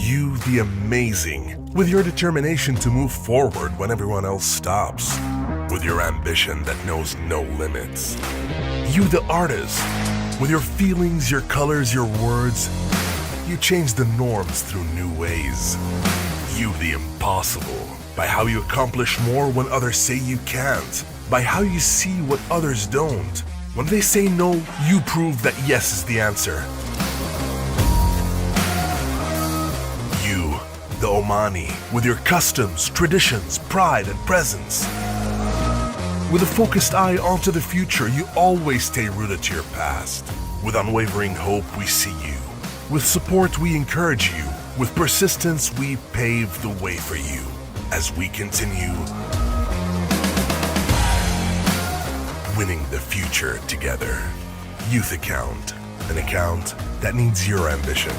You, the amazing, with your determination to move forward when everyone else stops. With your ambition that knows no limits. You, the artist, with your feelings, your colors, your words. You change the norms through new ways. You, the impossible, by how you accomplish more when others say you can't. By how you see what others don't. When they say no, you prove that yes is the answer. You, the Omani, with your customs, traditions, pride, and presence. With a focused eye onto the future, you always stay rooted to your past. With unwavering hope, we see you. With support, we encourage you. With persistence, we pave the way for you. As we continue winning the future together. Youth Account, an account that needs your ambition.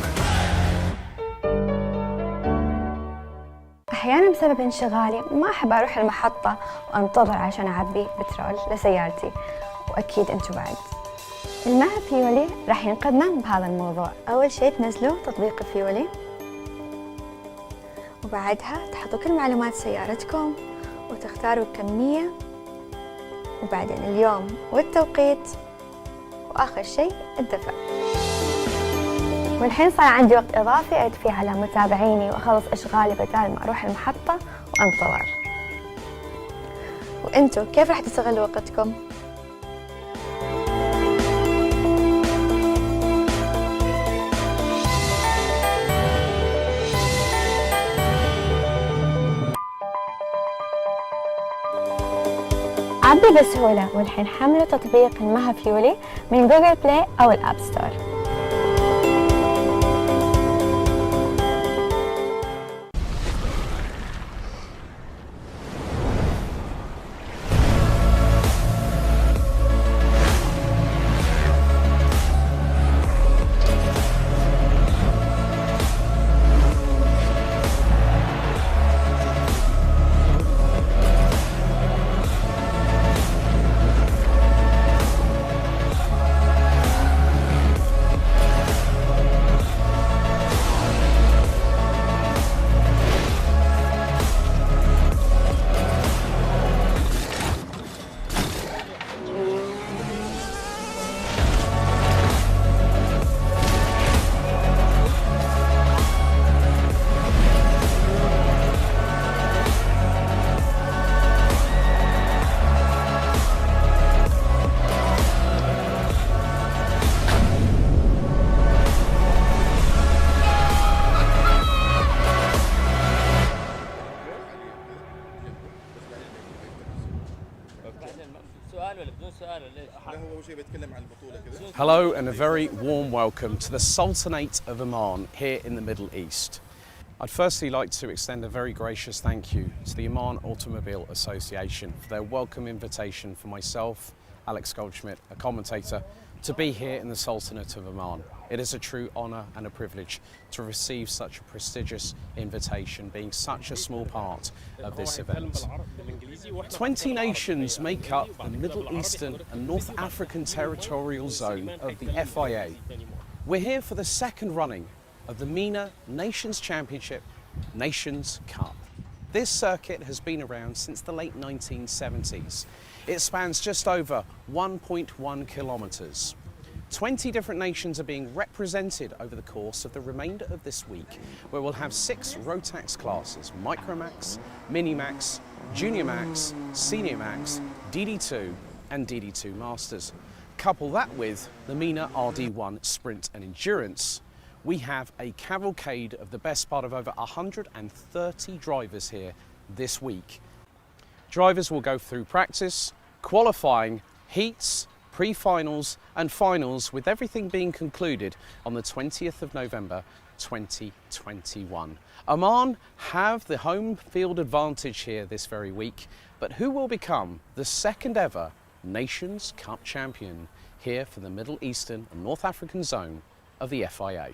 أحياناً بسبب انشغالي ما أحب أروح المحطة وأنتظر عشان أعبي بترول لسيارتي، وأكيد أنتوا بعد. المها فيولي راح ينقذنا بهذا الموضوع. أول شيء تنزلوا تطبيق فيولي، وبعدها تحطوا كل معلومات سيارتكم وتختاروا الكمية، وبعدين اليوم والتوقيت، وآخر شيء الدفع. والحين صار عندي وقت إضافي أدفي على متابعيني وأخلص أشغالي بدال ما أروح المحطة وأنتظر. وأنتوا كيف راح تستغلوا وقتكم؟ عبي بسهولة، والحين حملوا تطبيق المها فيولي من جوجل بلاي أو الأب ستور. Hello and a very warm welcome to the Sultanate of Oman here in the Middle East. I'd firstly like to extend a very gracious thank you to the Oman Automobile Association for their welcome invitation for myself, Alex Goldschmidt, a commentator, to be here in the Sultanate of Oman. It is a true honour and a privilege to receive such a prestigious invitation, being such a small part of this event. 20 nations make up the Middle Eastern and North African territorial zone of the FIA. We're here for the second running of the Mena Nations Championship Nations Cup. This circuit has been around since the late 1970s. It spans just over 1.1 kilometres. 20 different nations are being represented over the course of the remainder of this week, where we'll have 6 Rotax classes: Micromax, Minimax, Junior Max, Senior Max, DD2 and DD2 Masters. Couple that with the Mena RD1 Sprint and Endurance, we have a cavalcade of the best part of over 130 drivers here this week. Drivers will go through practice, qualifying, heats, pre-finals and finals, with everything being concluded on the 20th of November 2021. Oman have the home field advantage here this very week, but who will become the second ever Nations Cup champion here for the Middle Eastern and North African zone of the FIA?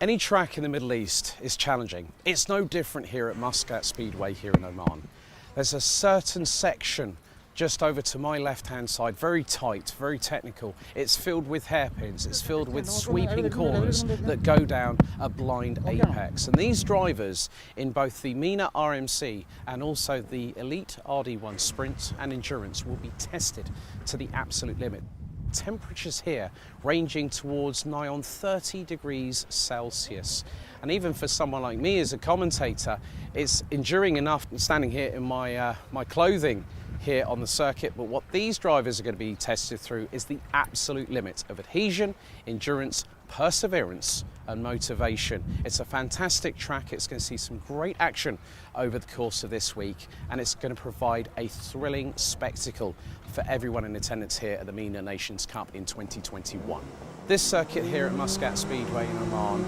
Any track in the Middle East is challenging. It's no different here at Muscat Speedway here in Oman. There's a certain section just over to my left-hand side, very tight, very technical. It's filled with hairpins, it's filled with sweeping corners that go down a blind apex. And these drivers in both the Mena RMC and also the Elite RD1 Sprint and Endurance will be tested to the absolute limit. Temperatures here ranging towards nigh on 30 degrees Celsius. And even for someone like me as a commentator, it's enduring enough standing here in my clothing here on the circuit, but what these drivers are going to be tested through is the absolute limit of adhesion, endurance, perseverance and motivation. It's a fantastic track. It's going to see some great action over the course of this week, and it's going to provide a thrilling spectacle for everyone in attendance here at the Mena Nations Cup in 2021. This circuit here at Muscat Speedway in Oman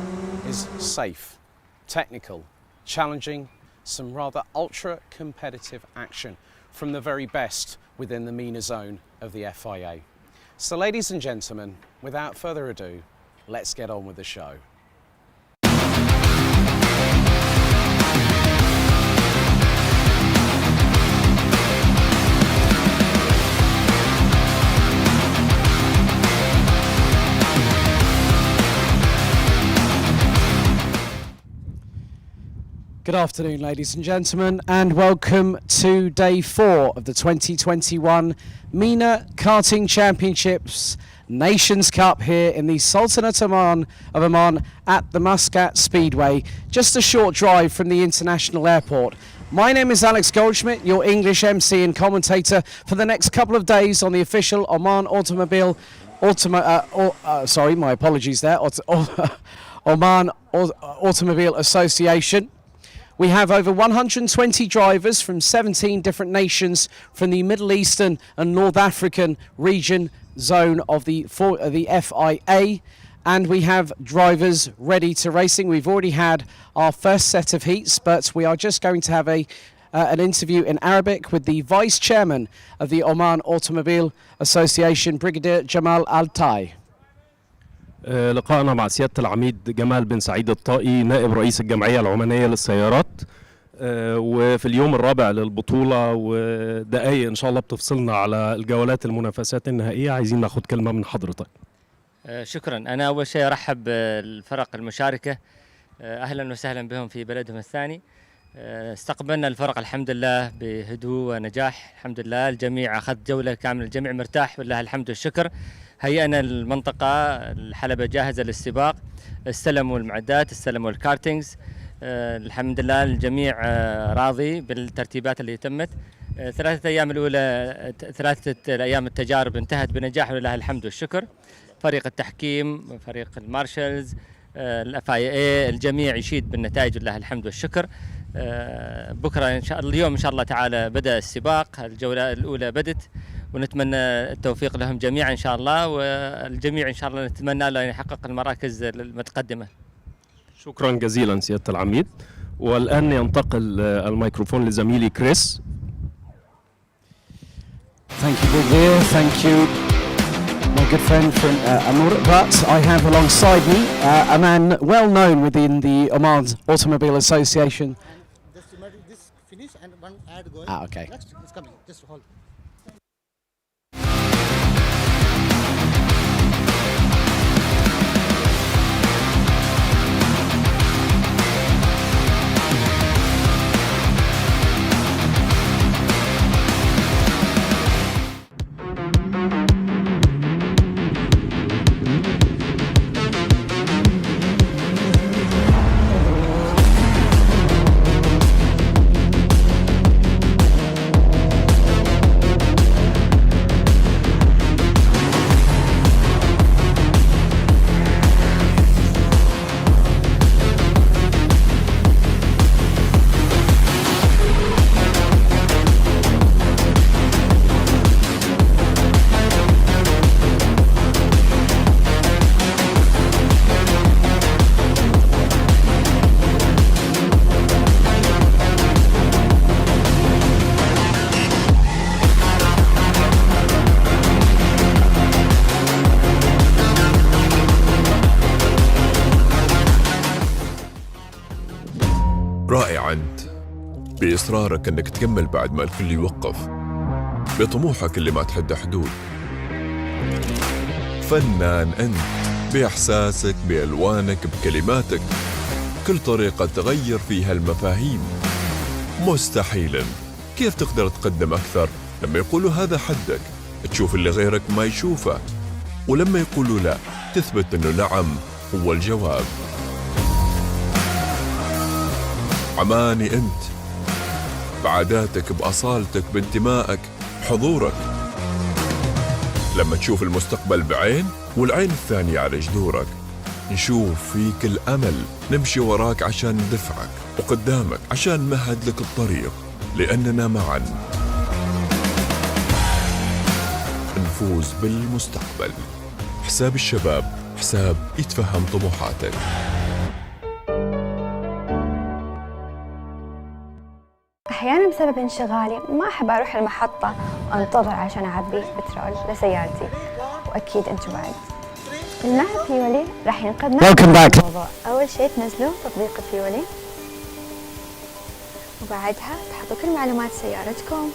is safe, technical, challenging, some rather ultra competitive action from the very best within the MENA zone of the FIA. So ladies and gentlemen, without further ado, let's get on with the show. Good afternoon, ladies and gentlemen, and welcome to day 4 of the 2021 MENA Karting Championships Nations Cup here in the Sultanate of Oman at the Muscat Speedway, just a short drive from the international airport. My name is Alex Goldschmidt, your English MC and commentator for the next couple of days on the official Oman Automobile Oman Automobile Association. We have over 120 drivers from 17 different nations from the Middle Eastern and North African region zone of the FIA, and we have drivers ready to racing. We've already had our first set of heats, but we are just going to have an interview in Arabic with the Vice Chairman of the Oman Automobile Association, Brigadier Jamal Al-Tai. لقاءنا مع سيادة العميد جمال بن سعيد الطائي نائب رئيس الجمعية العمانية للسيارات وفي اليوم الرابع للبطولة ودقايق إن شاء الله بتفصلنا على الجولات المنافسات النهائية. عايزين ناخد كلمة من حضرتك. شكرا. أنا أول شيء أرحب بالفرق المشاركة، أهلا وسهلا بهم في بلدهم الثاني. استقبلنا الفرق الحمد لله بهدوء ونجاح، الحمد لله الجميع أخذ جولة كاملة، الجميع مرتاح والله الحمد والشكر. هيئنا المنطقة، الحلبة جاهزة للسباق، استلموا المعدات، استلموا الكارتينجز، الحمد لله الجميع راضي بالترتيبات اللي تمت. ثلاثة أيام التجارب انتهت بنجاح ولله الحمد والشكر. فريق التحكيم، فريق المارشلز، الFIA، الجميع يشيد بالنتائج ولله الحمد والشكر. بكرة إن شاء الله، اليوم إن شاء الله تعالى بدأ السباق، الجولة الأولى بدت ونتمنى التوفيق لهم جميعا إن شاء الله، والجميع إن شاء الله نتمنى له أن يحقق المراكز المتقدمة. شكرا جزيلا سيادة العميد. والآن ينتقل الميكروفون لزميلي كريس. Thank you, Brigadier. Thank you, my good friend from Amur. But I have alongside me a man well known within the Oman Automobile Association. This finish and one ad going. Okay. Next is coming. Just hold. رائع أنت بإصرارك أنك تكمل بعد ما الكل يوقف. بطموحك اللي ما تحد حدود. فنان أنت بإحساسك، بألوانك، بكلماتك، كل طريقة تغير فيها المفاهيم. مستحيلاً، كيف تقدر تقدم أكثر لما يقولوا هذا حدك؟ تشوف اللي غيرك ما يشوفه، ولما يقولوا لا تثبت أنه نعم هو الجواب. عماني أنت، بعاداتك، بأصالتك، بانتمائك، بحضورك. لما تشوف المستقبل بعين والعين الثانية على جذورك، نشوف فيك الأمل، نمشي وراك عشان ندفعك، وقدامك عشان نمهد لك الطريق، لأننا معا نفوز بالمستقبل. حساب الشباب، حساب يتفهم طموحاتك. أحيانا بسبب انشغالي ما أحب أروح المحطة وأنتظر عشان أعبي بترول لسيارتي، وأكيد أنتوا بعد. المها فيولي راح ينقذنا من الموضوع. أول شيء تنزلوا تطبيق فيولي، وبعدها تحطوا كل معلومات سيارتكم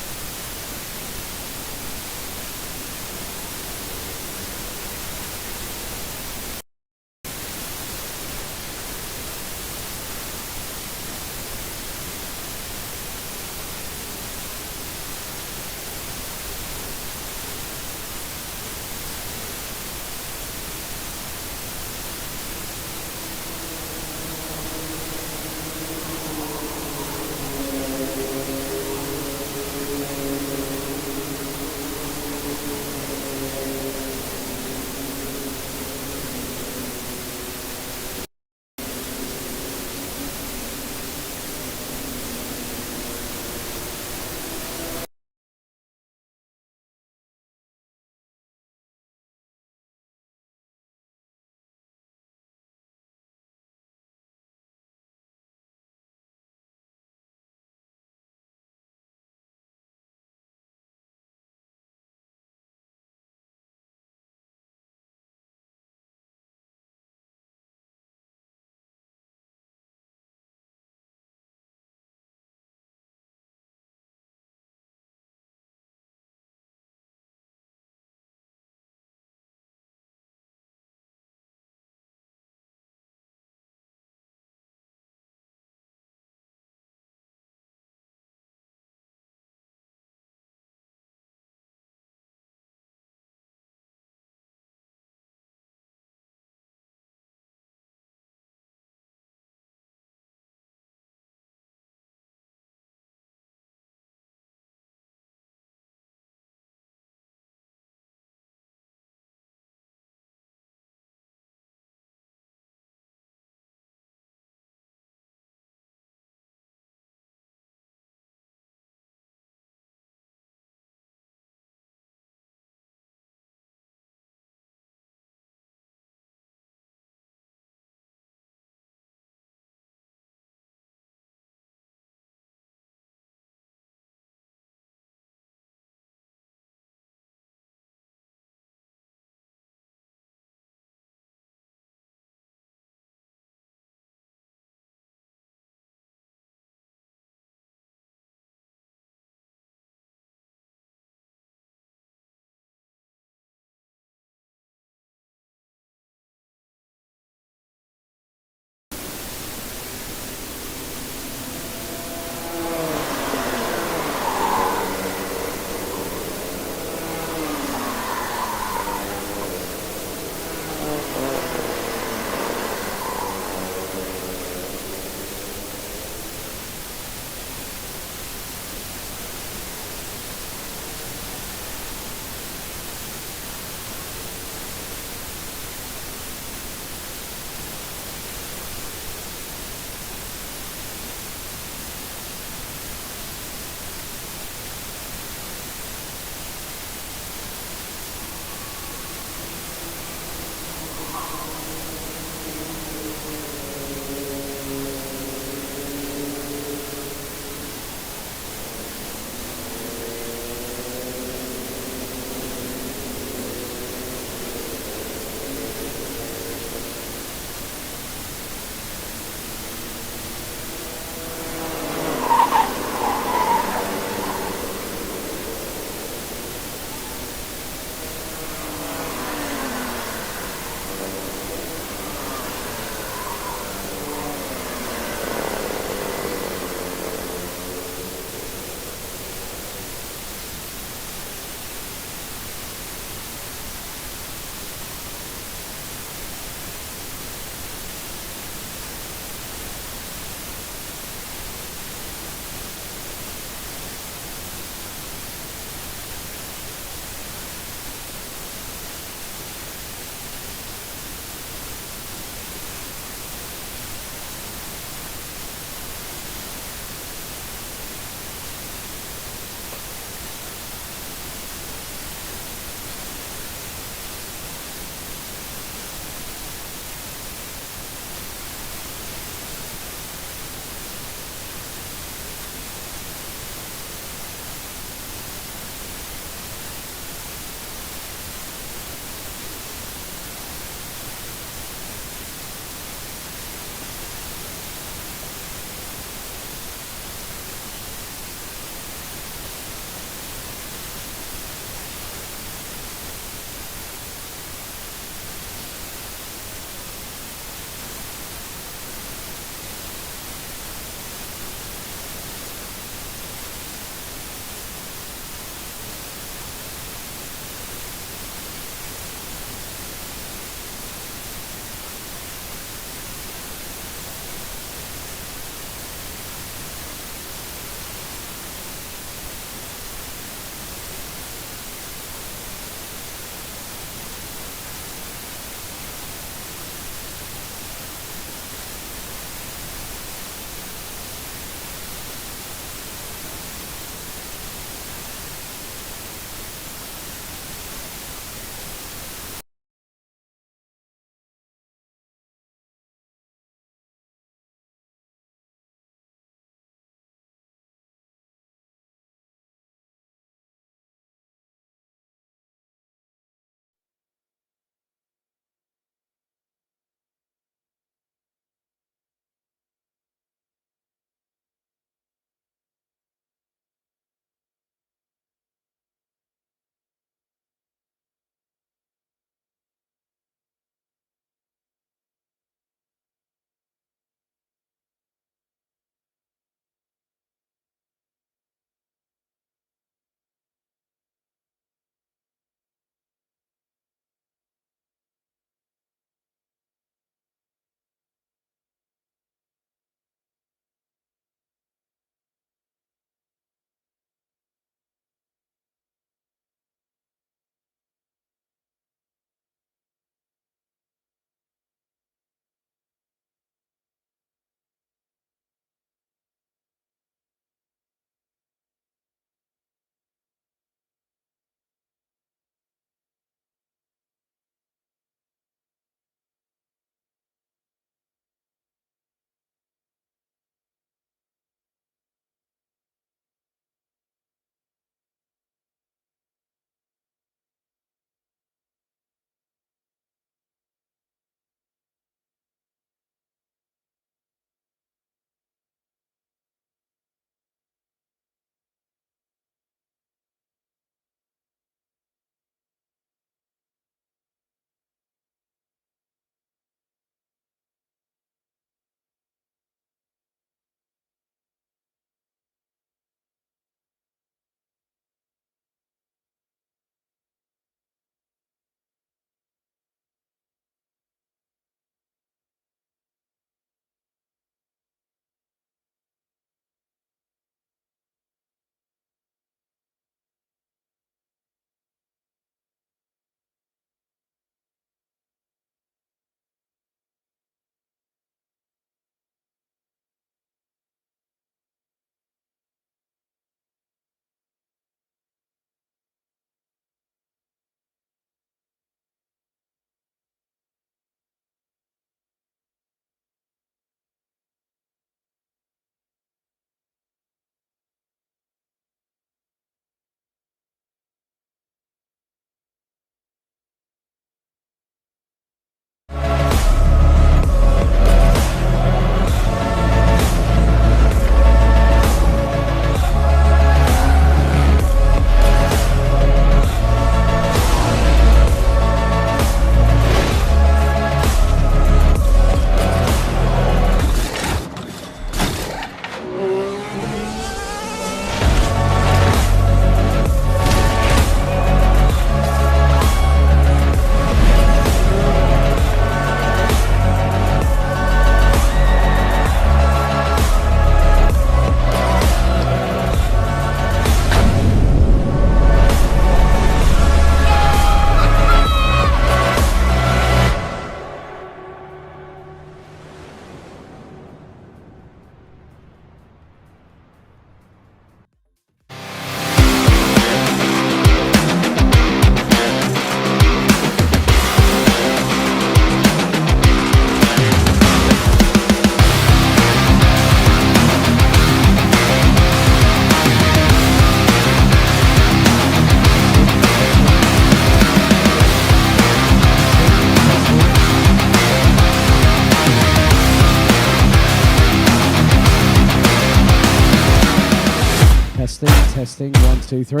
Testing, 1, 2, 3.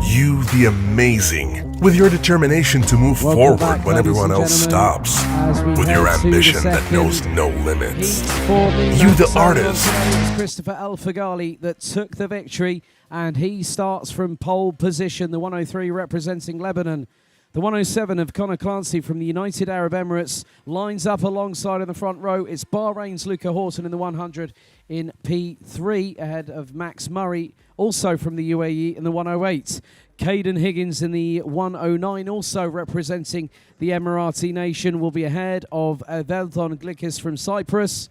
You, the amazing, with your determination to move Welcome forward back, when ladies everyone and else gentlemen, stops, as we with your head to the ambition that second knows no limits. For Mena. You, the So artist, once again, it was Christopher Al-Fagali that took the victory, and he starts from pole position, the 103 representing Lebanon. The 107 of Conor Clancy from the United Arab Emirates lines up alongside in the front row. It's Bahrain's Luca Horton in the 100 in P3 ahead of Max Murray, also from the UAE in the 108. Caden Higgins in the 109, also representing the Emirati nation, will be ahead of Veldon Glikis from Cyprus.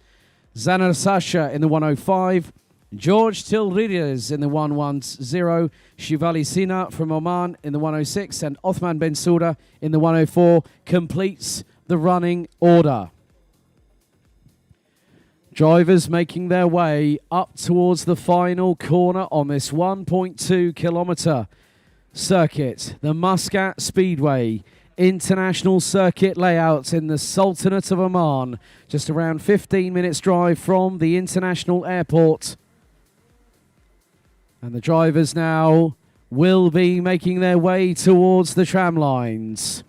Zanar Sasha in the 105. George Tilrides in the 110, Shivali Sina from Oman in the 106, and Othman Ben Souda in the 104 completes the running order. Drivers making their way up towards the final corner on this 1.2 kilometre circuit, the Muscat Speedway International Circuit layout in the Sultanate of Oman, just around 15 minutes drive from the international airport. And the drivers now will be making their way towards the tram lines.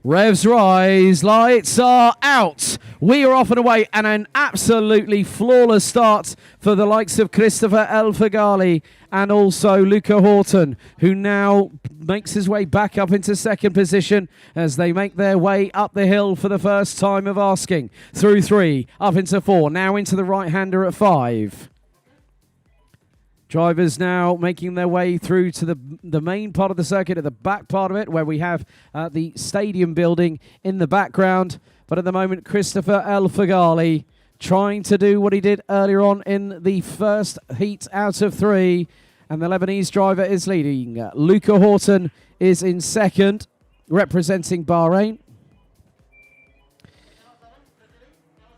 Revs rise, lights are out. We are off and away, and an absolutely flawless start for the likes of Christopher El-Fagali and also Luca Horton, who now makes his way back up into second position as they make their way up the hill for the first time of asking. Through 3, up into 4, now into the right-hander at 5. Drivers now making their way through to the main part of the circuit, at the back part of it, where we have the stadium building in the background. But at the moment, Christopher El-Fagali trying to do what he did earlier on in the first heat out of 3. And the Lebanese driver is leading. Luca Horton is in second, representing Bahrain.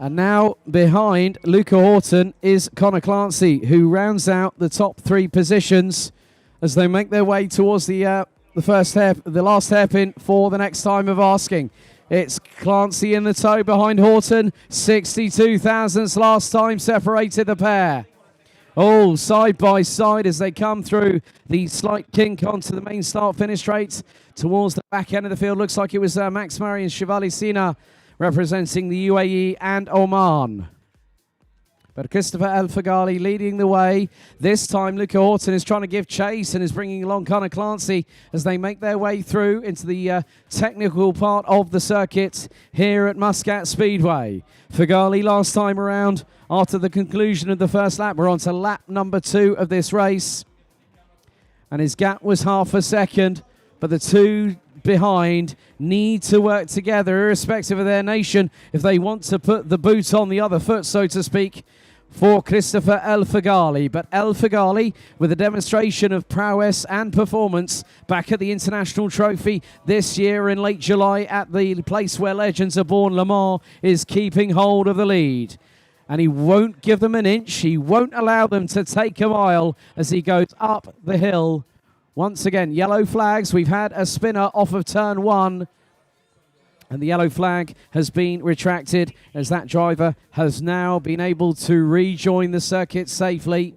And now behind Luca Horton is Conor Clancy, who rounds out the top 3 positions as they make their way towards the last hairpin for the next time of asking. It's Clancy in the tow behind Horton. 62 thousandths last time separated the pair. All side by side as they come through the slight kink onto the main start-finish straight towards the back end of the field. Looks like it was Max Murray and Shivali Sina representing the UAE and Oman. But Christopher El-Fagali leading the way. This time Luca Horton is trying to give chase and is bringing along Conor Clancy as they make their way through into the technical part of the circuit here at Muscat Speedway. Fagali last time around, after the conclusion of the first lap, we're on to lap number 2 of this race. And his gap was half a second, but the two behind need to work together irrespective of their nation if they want to put the boot on the other foot, so to speak, for Christopher El-Fagali. But El-Fagali, with a demonstration of prowess and performance back at the International Trophy this year in late July at the place where legends are born, Le Mans, is keeping hold of the lead. And he won't give them an inch. He won't allow them to take a mile as he goes up the hill. Once again, yellow flags. We've had a spinner off of turn 1. And the yellow flag has been retracted as that driver has now been able to rejoin the circuit safely.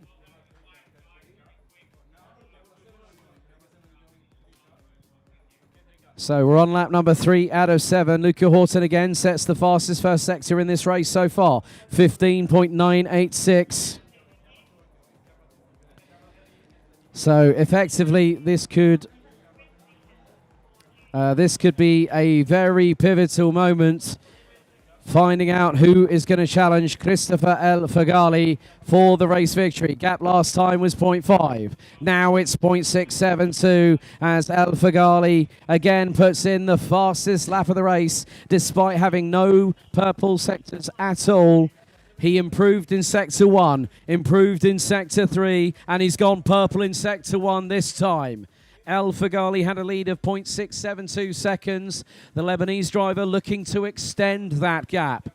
So we're on lap number 3 out of 7. Luca Horton again sets the fastest first sector in this race so far. 15.986. So effectively, this could be a very pivotal moment, finding out who is going to challenge Christopher El Fagali for the race victory. Gap last time was 0.5. Now it's 0.672 as El Fagali again puts in the fastest lap of the race despite having no purple sectors at all. He improved in Sector 1, improved in Sector 3, and he's gone purple in Sector 1 this time. El Fagali had a lead of 0.672 seconds. The Lebanese driver looking to extend that gap.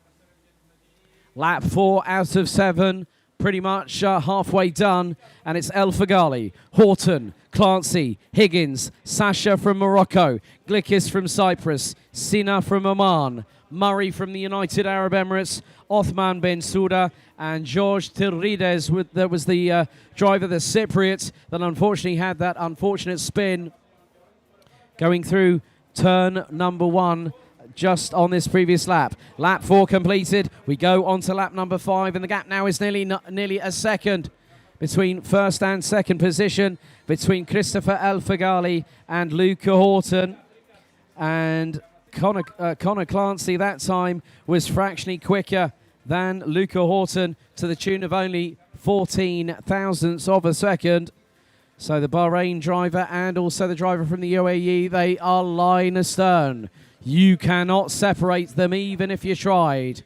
Lap 4 out of 7, pretty much halfway done, and it's El Fagali, Horton, Clancy, Higgins, Sasha from Morocco, Glikis from Cyprus, Sina from Oman, Murray from the United Arab Emirates, Othman Ben Souda, and George Tirrides, that was the driver, the Cypriot, that unfortunately had that unfortunate spin going through turn number 1 just on this previous lap. Lap 4 completed. We go on to lap number 5, and the gap now is nearly a second between first and second position, between Christopher El Fagali and Luca Horton. And Connor Clancy that time was fractionally quicker than Luca Horton to the tune of only 14 thousandths of a second. So the Bahrain driver and also the driver from the UAE, they are line astern. You cannot separate them even if you tried.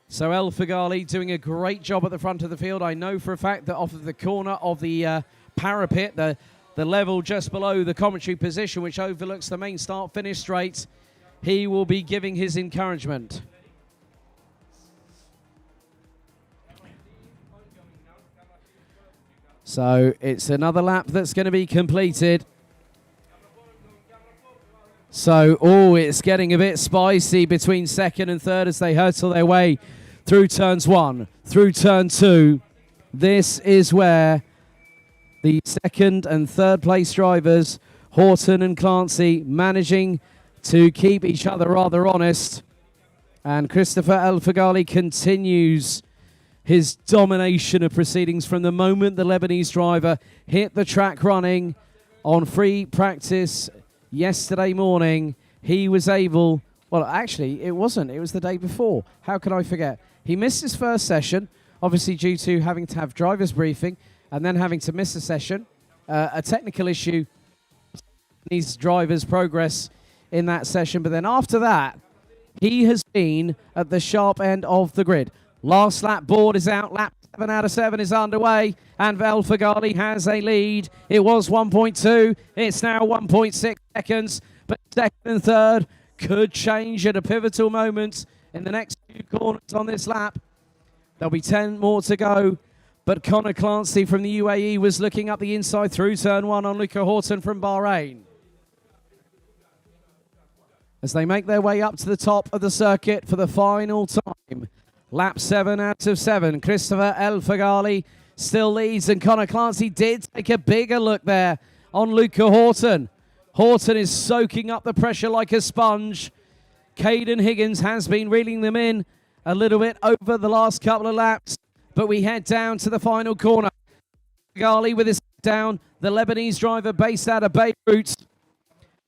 So El Fagali doing a great job at the front of the field. I know for a fact that off of the corner of the parapet, the level just below the commentary position, which overlooks the main start-finish straight, he will be giving his encouragement. So it's another lap that's going to be completed. So, it's getting a bit spicy between second and third as they hurtle their way through turns 1, through turn 2. This is where the second and third place drivers, Horton and Clancy, managing to keep each other rather honest. And Christopher El Fagali continues his domination of proceedings from the moment the Lebanese driver hit the track running on free practice yesterday morning. He was able, well, actually, it wasn't. It was the day before. How can I forget? He missed his first session, obviously due to having to have driver's briefing and then having to miss a session. A technical issue, these drivers' progress in that session. But then after that, he has been at the sharp end of the grid. Last lap board is out. Lap 7 out of 7 is underway. And El Fagali has a lead. It was 1.2. It's now 1.6 seconds. But second and third could change at a pivotal moment in the next few corners on this lap. There'll be 10 more to go. But Connor Clancy from the UAE was looking up the inside through turn 1 on Luca Horton from Bahrain. As they make their way up to the top of the circuit for the final time. Lap 7 out of 7. Christopher El Fagali still leads, and Connor Clancy did take a bigger look there on Luca Horton. Horton is soaking up the pressure like a sponge. Caden Higgins has been reeling them in a little bit over the last couple of laps, but we head down to the final corner. Fagali with his down, the Lebanese driver based out of Beirut.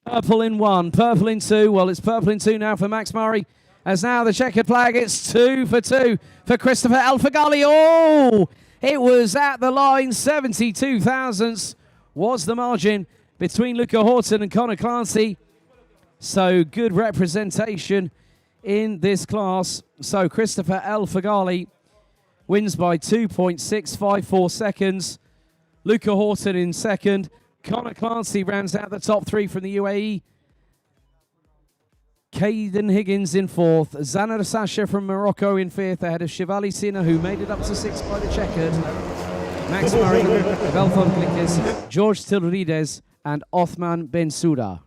Purple in 1, purple in 2. Well, it's purple in 2 now for Max Murray. As now the checkered flag, it's 2 for 2 for Christopher El Fagali. Oh, it was at the line. 72 thousandths was the margin between Luca Horton and Connor Clancy. So good representation in this class. So Christopher El Fagali wins by 2.654 seconds. Luca Horton in second. Connor Clancy rounds out the top 3 from the UAE. Caden Higgins in 4th, Zaner Sasha from Morocco in 5th, ahead of Shivali Sina, who made it up to 6th by the checkered. Max Murray, Velthon Glikis, George Tirrides, and Othman Ben Souda.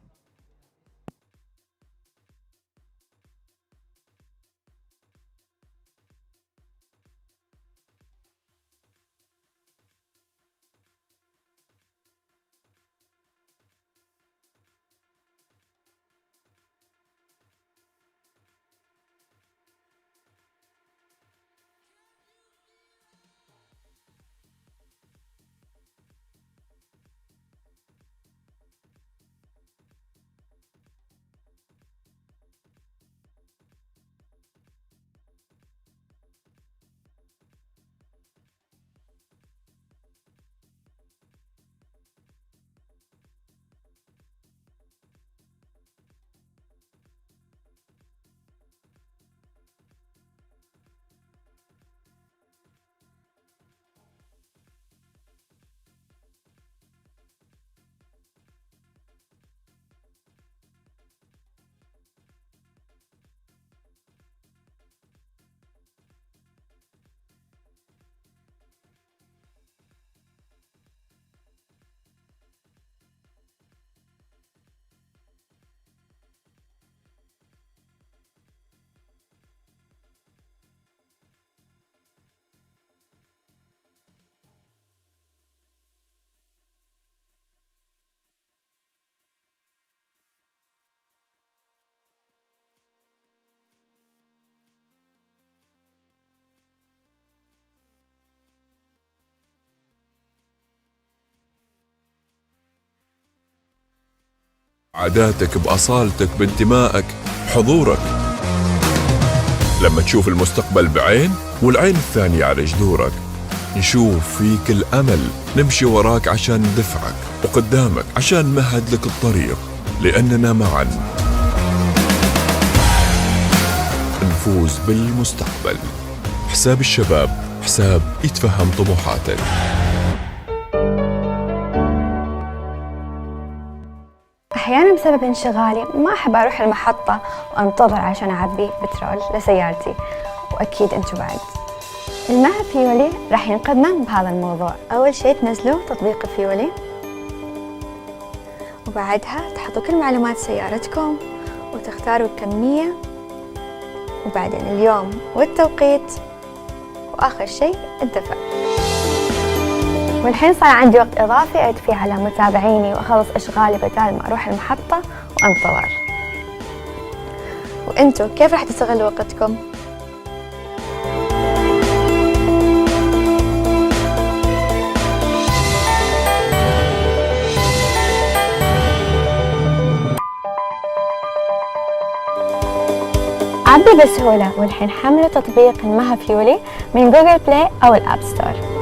عاداتك بأصالتك بانتمائك بحضورك. لما تشوف المستقبل بعين والعين الثانية على جذورك، نشوف فيك الأمل، نمشي وراك عشان ندفعك، وقدامك عشان نمهد لك الطريق، لأننا معا نفوز بالمستقبل. حساب الشباب، حساب يتفهم طموحاتك. أحيانا بسبب انشغالي ما أحب أروح المحطة وأنتظر عشان أعبي بترول لسيارتي، وأكيد أنتوا بعد. المها فيولي راح ينقذنا بهذا الموضوع. أول شيء تنزلوا تطبيق فيولي، وبعدها تحطوا كل معلومات سيارتكم وتختاروا الكمية، وبعدين اليوم والتوقيت، وآخر شيء الدفع. والحين صار عندي وقت إضافي أدفي على متابعيني وأخلص أشغالي بدال ما أروح المحطة وأنتظر. وأنتوا كيف راح تستغلوا وقتكم؟ عبي بسهولة، والحين حملوا تطبيق المها فيولي من جوجل بلاي أو الأب ستور.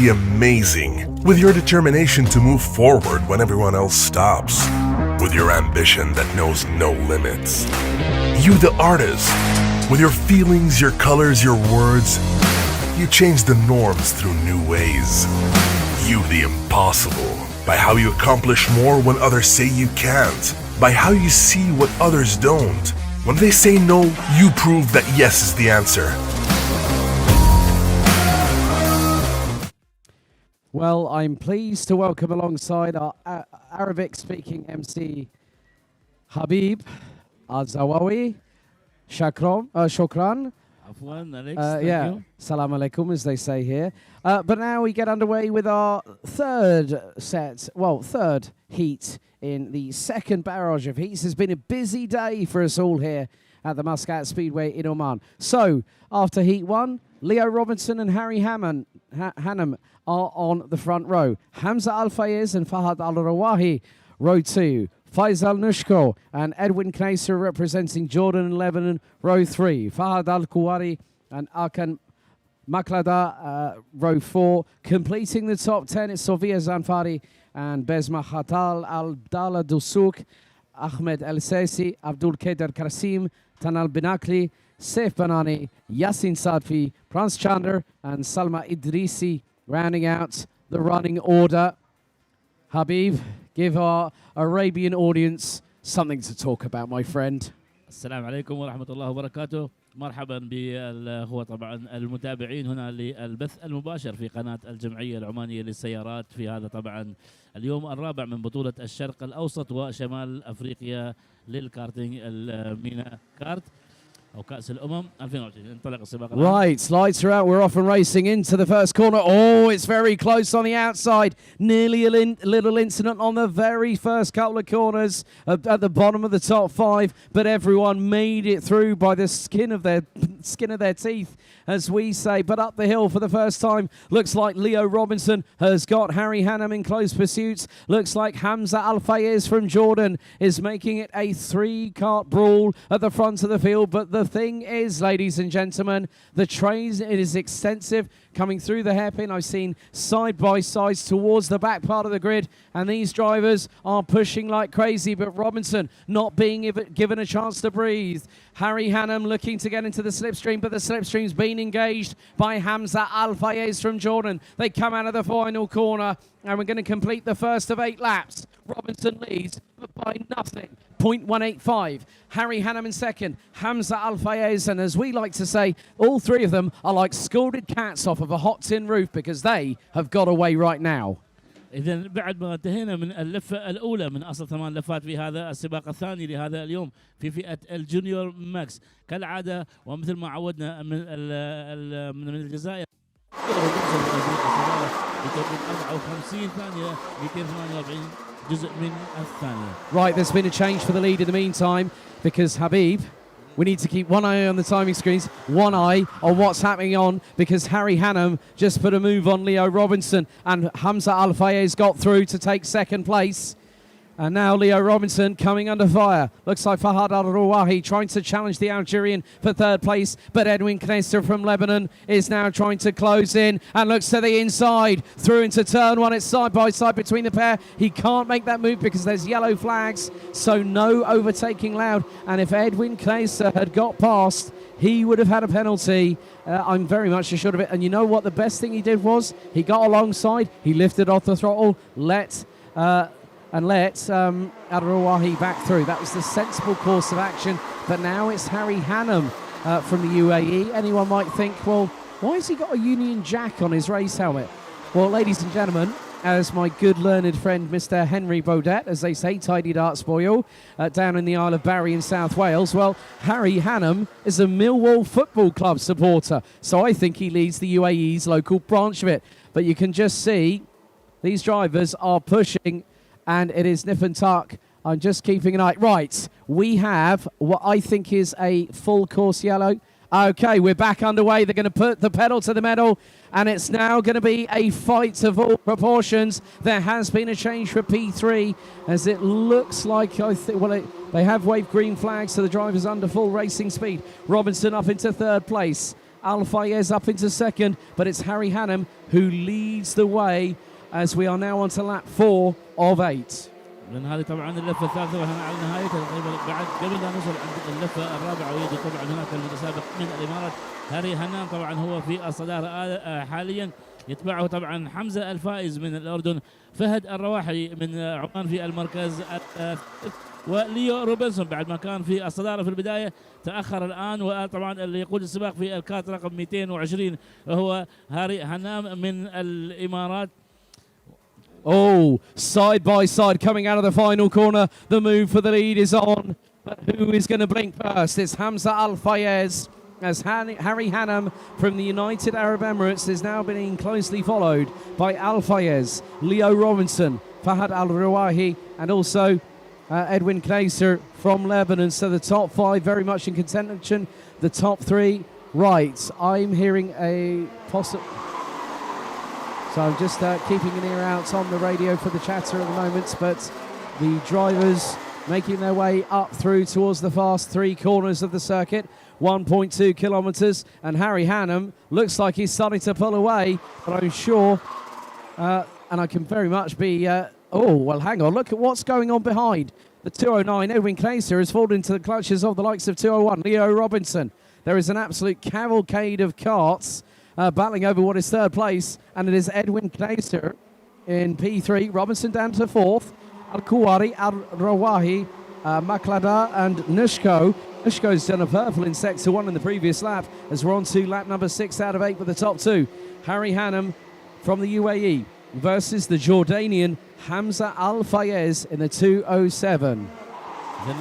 The amazing, with your determination to move forward when everyone else stops, with your ambition that knows no limits. You the artist, with your feelings, your colors, your words, you change the norms through new ways. You the impossible, by how you accomplish more when others say you can't, by how you see what others don't. When they say no, you prove that yes is the answer. Well, I'm pleased to welcome alongside our Arabic-speaking MC, Habib Al-Zawawi. Shukran. Afwan, Alex, thank Yeah, you. salam alaikum, as they say here. But now we get underway with our third heat in the second barrage of heats. It's been a busy day for us all here at the Muscat Speedway in Oman. So, after heat 1, Leo Robinson and Harry Hannam are on the front row. Hamza Al-Fayez and Fahad Al-Rawahi, row 2. Faisal Nushko and Edwin Kneisser representing Jordan and Lebanon, row 3. Fahad Al-Kuwari and Akan Maklada, row 4. Completing the top 10 is Sofia Zanfari and Bezma Khatal Al-Abdallah Dusuk, Ahmed El-Sesi, Abdul Kader Kasim, Tanal Binakli, Saif Banani, Yasin Sadfi, Prans Chander and Salma Idrisi rounding out the running order. Habib, give our Arabian audience something to talk about, my friend. السلام عليكم ورحمة الله وبركاته. مرحبا هو طبعا المتابعين هنا للبث المباشر في قناة الجمعية العمانية للسيارات في هذا طبعا اليوم الرابع من بطولة الشرق الأوسط وشمال أفريقيا للكارتينج المينا كارت أو كأس الأمم 2020. انطلق السباق. Right, lights are out. We're off and racing into the first corner. Oh, it's very close on the outside. Nearly a little incident on the very first couple of corners at the bottom of the top 5, but everyone made it through by the skin of their teeth, as we say. But up the hill for the first time, looks like Leo Robinson has got Harry Hannam in close pursuit. Looks like Hamza Al-Fayez from Jordan is making it a 3-cart brawl at the front of the field. But the thing is, ladies and gentlemen, the train, it is extensive coming through the hairpin. I've seen side-by-sides towards the back part of the grid, and these drivers are pushing like crazy, but Robinson not being given a chance to breathe. Harry Hannam looking to get into the slipstream, but the slipstream's been engaged by Hamza Al-Fayez from Jordan. They come out of the final corner, and we're going to complete the first of 8 laps. Robinson leads, but by nothing. 0.185. Harry Hannam in second, Hamza Al-Fayez, and as we like to say, all three of them are like scalded cats off of a hot tin roof because they have got away right now. إذا بعد ما انتهينا من اللفة الأولى من أصل 8 لفات في هذا السباق الثاني لهذا اليوم في فئة الجونيور ماكس كالعادة ومثل ما عودنا من الجزائر 54 ثانية 248 جزء من الثانية. Right, there's been a change for the lead in the meantime because Habib, we need to keep one eye on the timing screens, one eye on what's happening on, because Harry Hannam just put a move on Leo Robinson and Hamza Al-Fayez got through to take second place. And now Leo Robinson coming under fire. Looks like Fahad Al-Rawahi trying to challenge the Algerian for third place, but Edwin Kneisser from Lebanon is now trying to close in and looks to the inside. Through into turn 1, it's side by side between the pair. He can't make that move because there's yellow flags, so no overtaking allowed. And if Edwin Kneisser had got past, he would have had a penalty. I'm very much assured of it. And you know what the best thing he did was? He got alongside, he lifted off the throttle, let Al-Rawahi back through. That was the sensible course of action. But now it's Harry Hannam from the UAE. Anyone might think, well, why has he got a Union Jack on his race helmet? Well, ladies and gentlemen, as my good learned friend Mr. Henry Baudet, as they say, tidy dart spoil, down in the Isle of Barry in South Wales, well, Harry Hannam is a Millwall Football Club supporter. So I think he leads the UAE's local branch of it. But you can just see these drivers are pushing, and it is nip and tuck. I'm just keeping an eye. Right, we have what I think is a full course yellow. Okay, we're back underway. They're going to put the pedal to the metal, and it's now going to be a fight of all proportions. There has been a change for P3, as it looks like, they have waved green flags to the drivers under full racing speed. Robinson up into third place. Al-Fayez up into second, but it's Harry Hannam who leads the way as we are now on to lap 4 of 8. لأن هذه طبعا اللفة الثالثة وإحنا على نهايتها بعد قبل لا نوصل عند اللفة الرابعة، ويجي طبعا هناك المتسابق من الإمارات هاري هنام طبعا هو في الصدارة حاليا، يتبعه طبعا حمزة الفائز من الأردن، فهد الرواحي من عمان في المركز وليو روبنسون بعد ما كان في الصدارة في البداية تأخر الآن، وطبعا اللي يقود السباق في الكات رقم 220 هو هاري هنام من الإمارات. Oh, side by side coming out of the final corner. The move for the lead is on. But who is going to blink first? It's Hamza Al-Fayez as Harry Hannam from the United Arab Emirates is now being closely followed by Al Fayez, Leo Robinson, Fahad Al Rawahi, and also Edwin Kleiser from Lebanon. So the top 5 very much in contention. The top 3, right. I'm hearing a possible... So I'm just keeping an ear out on the radio for the chatter at the moment, but the drivers making their way up through towards the fast 3 corners of the circuit, 1.2 kilometres, and Harry Hannam looks like he's starting to pull away, but I'm sure, and I can very much be, oh, well, hang on, look at what's going on behind. The 209, Edwin Kleiser, has fallen into the clutches of the likes of 201, Leo Robinson. There is an absolute cavalcade of carts battling over what is 3rd place, and it is Edwin Kleiser in P3, Robinson down to 4th, Al-Kuwari, Al-Rawahi, Maklada and Nushko. Nushko's done a purple in sector 1 in the previous lap, as we're on to lap number 6 out of 8 with the top 2. Harry Hannam from the UAE versus the Jordanian Hamza Al Fayez in the 207.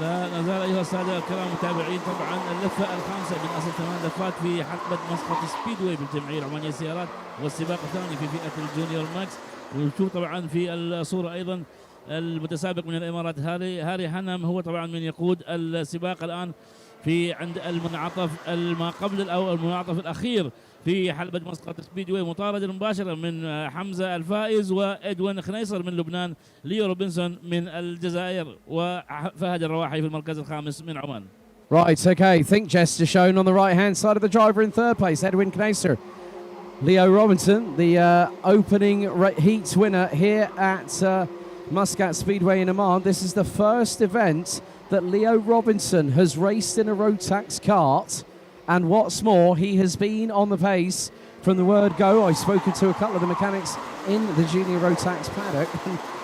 لا زال ايها الساده الكرام متابعين طبعا اللفه الخامسه من اصل 8 لفات في حلبة مسقط سبيدواي بالجمعيه العمانيه للسيارات، والسباق الثاني في فئه الجونيور ماكس. ونشوف طبعا في الصوره ايضا المتسابق من الامارات هاري هنم، هو طبعا من يقود السباق الان في عند المنعطف ما قبل او المنعطف الاخير في حلبة مسقط سبيدواي، مطارد مباشرة من حمزة الفائز وإدوين خنيصر من لبنان، ليو روبنسون من الجزائر، وفهد الرواحي في المركز الخامس من عمان. Right, okay, think gesture shown on the right-hand side of the driver in 3rd place, Edwin Kleiser. Leo Robinson, the opening heats winner here at Muscat Speedway in Oman. This is the first event that Leo Robinson has raced in a Rotax kart. And what's more, he has been on the pace from the word go. I've spoken to a couple of the mechanics in the junior Rotax paddock.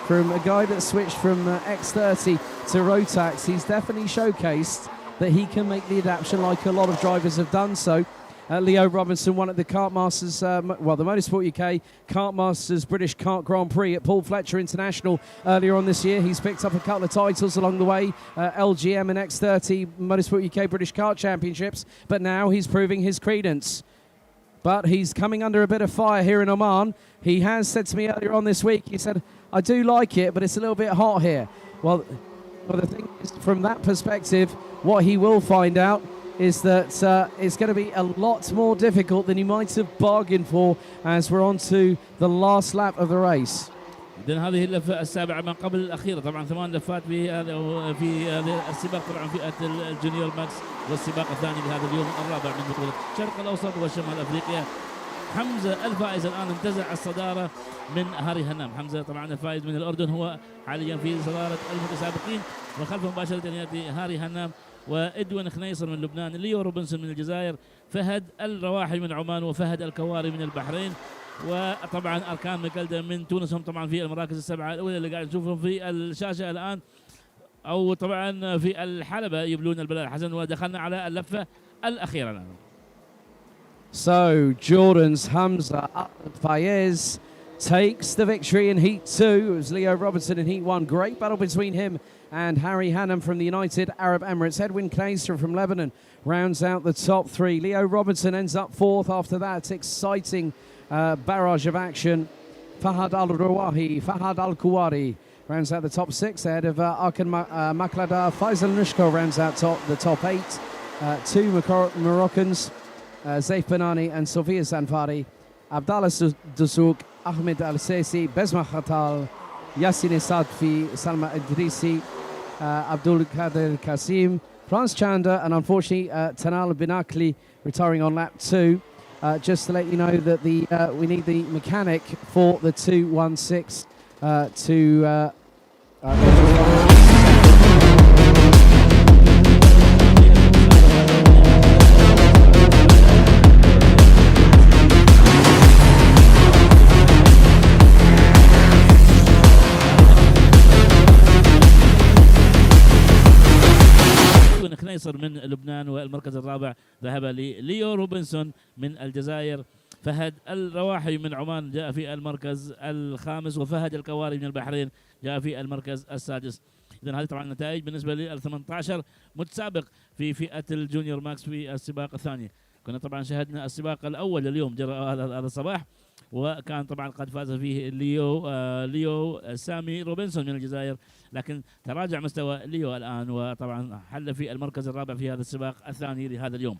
From a guy that switched from X30 to Rotax, he's definitely showcased that he can make the adaptation like a lot of drivers have done so. Leo Robinson won at the Kart Masters, the Motorsport UK Kart Masters British Kart Grand Prix at Paul Fletcher International earlier on this year. He's picked up a couple of titles along the way, LGM and X30 Motorsport UK British Kart Championships, but now he's proving his credence. But he's coming under a bit of fire here in Oman. He has said to me earlier on this week, he said, I do like it, but it's a little bit hot here. Well, the thing is, from that perspective, what he will find out is that it's going to be a lot more difficult than he might have bargained for as we're on to the last lap of the race. إذن هذه اللفة السابعة من قبل الأخيرة، طبعا 8 لفات في السباق طبعا فئة الجونيور ماكس، والسباق الثاني لهذا اليوم الرابع من بطولة الشرق الأوسط وشمال أفريقيا. حمزة الفائز الآن انتزع الصدارة من هاري هنام. حمزة طبعا الفائز من الأردن هو حاليا في صدارة المتسابقين، وخلفه مباشرة يأتي هاري هنام وإدوين خنيصر من لبنان، ليو روبنسون من الجزائر، فهد الرواحي من عمان، وفهد الكواري من البحرين، وطبعا أركان مكلدة من تونس. هم طبعا في المراكز السبعة الأولى اللي قاعد نشوفهم في الشاشة الآن، أو طبعا في الحلبة يبلون البلاد حسن. ودخلنا على اللفة الأخيرة الآن. So Jordan's Hamza Fayez takes the victory in Heat 2. It was Leo Robinson in Heat 1. Great battle between him and Harry Hannam from the United Arab Emirates. Edwin Kleiser from Lebanon rounds out the top 3. Leo Robinson ends up 4th after that exciting barrage of action. Fahad Al-Rawahi, Fahad Al-Kuwari rounds out the top 6 ahead of Arkan Maklada. Faisal Nushko rounds out the top 8. 2 Moroccans, Zaif Banani and Sofia Zanfari. Abdallah Dusuk, Ahmed Al-Sesi, Besma Khatal, Yassin Sadfi, Salma Idrisi, Abdul Kader Kasim, France Chanda, and unfortunately Tanal Binakli retiring on lap 2. Just to let you know that we need the mechanic for the 216 to خنيصر من لبنان، والمركز الرابع ذهب لليو روبنسون من الجزائر. فهد الرواحي من عمان جاء في المركز الخامس، وفهد الكواري من البحرين جاء في المركز السادس. إذن هذه طبعا النتائج بالنسبة لل 18 متسابق في فئة الجونيور ماكس في السباق الثاني. كنا طبعا شاهدنا السباق الأول لليوم جرى هذا الصباح، وكان طبعا قد فاز فيه ليو سامي روبنسون من الجزائر، لكن تراجع مستوى ليو الآن وطبعا حل في المركز الرابع في هذا السباق الثاني لهذا اليوم.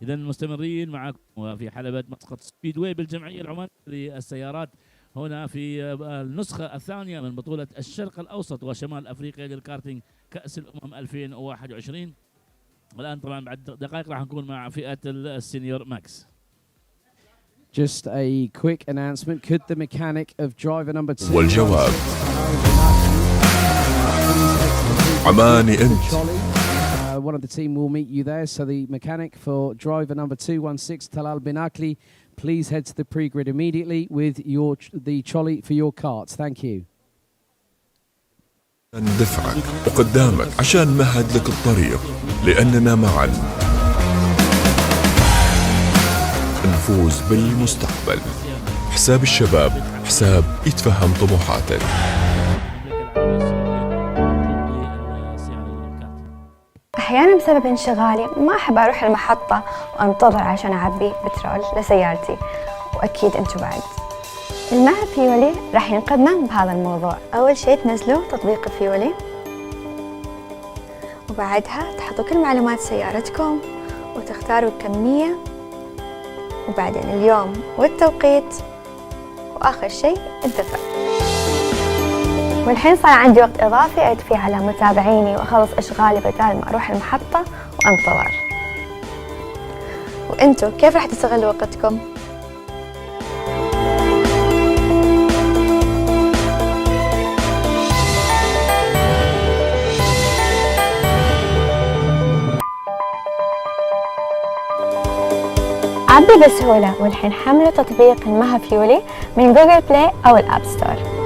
إذا مستمرين معكم وفي حلبة مسقط سبيدواي بالجمعية العمانية للسيارات هنا في النسخة الثانية من بطولة الشرق الأوسط وشمال أفريقيا للكارتينج كأس الأمم 2021. والآن طبعا بعد دقائق راح نكون مع فئة السينيور ماكس. Just a quick announcement. Could the mechanic of driver number 2 والجواب عماني أنت. One of the team will meet you there. So the mechanic for driver number 216, Talal Binakli, please head to the pre-grid immediately with the trolley for your carts. Thank you. ندفعك وقدامك عشان نمهد لك الطريق، لأننا معا نفوز بالمستقبل. حساب الشباب حساب يتفهم طموحاتك. أحيانا بسبب انشغالي ما أحب أروح المحطة وأنتظر عشان أعبي بترول لسيارتي، وأكيد أنتوا بعد. المها فيولي راح ينقذنا بهذا الموضوع. أول شيء تنزلوا تطبيق فيولي، وبعدها تحطوا كل معلومات سيارتكم وتختاروا الكمية، وبعدين اليوم والتوقيت، وآخر شيء الدفع. والحين صار عندي وقت إضافي أعد فيه على متابعيني وأخلص أشغالي بدال ما أروح المحطة وأنتظر. وأنتوا كيف راح تستغلوا وقتكم؟ عبي بسهولة، والحين حملوا تطبيق المها فيولي من جوجل بلاي أو الأب ستور.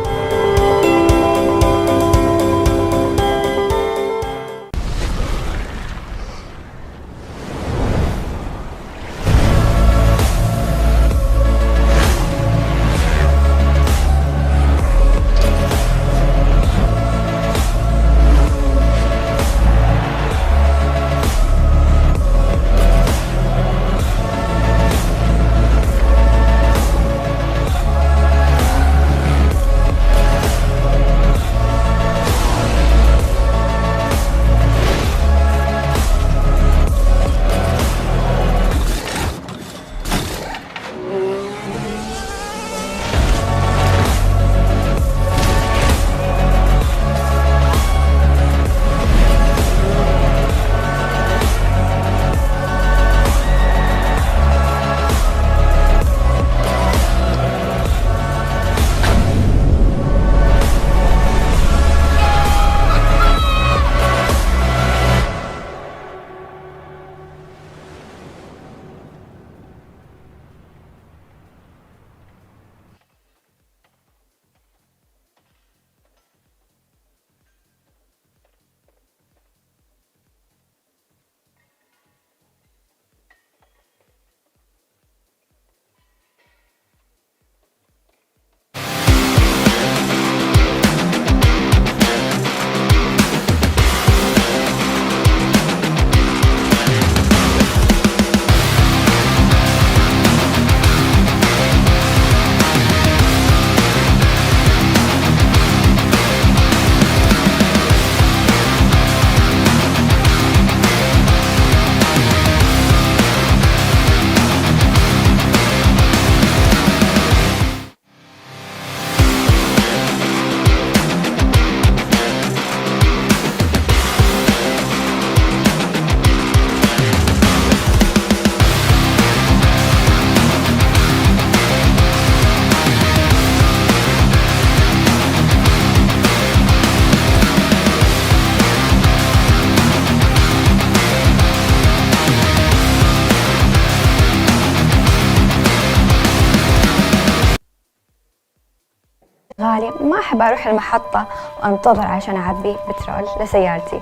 غالي ما أحب أروح المحطة وأنتظر عشان أعبي بترول لسيارتي،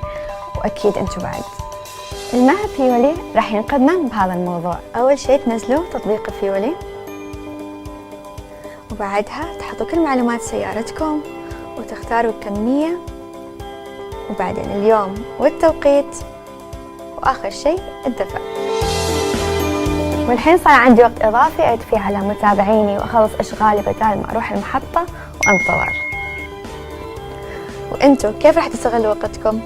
وأكيد أنتوا بعد. المها فيولي راح ينقذنا بهذا الموضوع. أول شيء تنزلوا تطبيق فيولي، وبعدها تحطوا كل معلومات سيارتكم وتختاروا الكمية، وبعدين اليوم والتوقيت، وآخر شيء الدفع. والحين صار عندي وقت إضافي أعد فيه على متابعيني وأخلص أشغالي بدال ما أروح المحطة وأنتظر. وأنتوا كيف راح تستغلوا وقتكم؟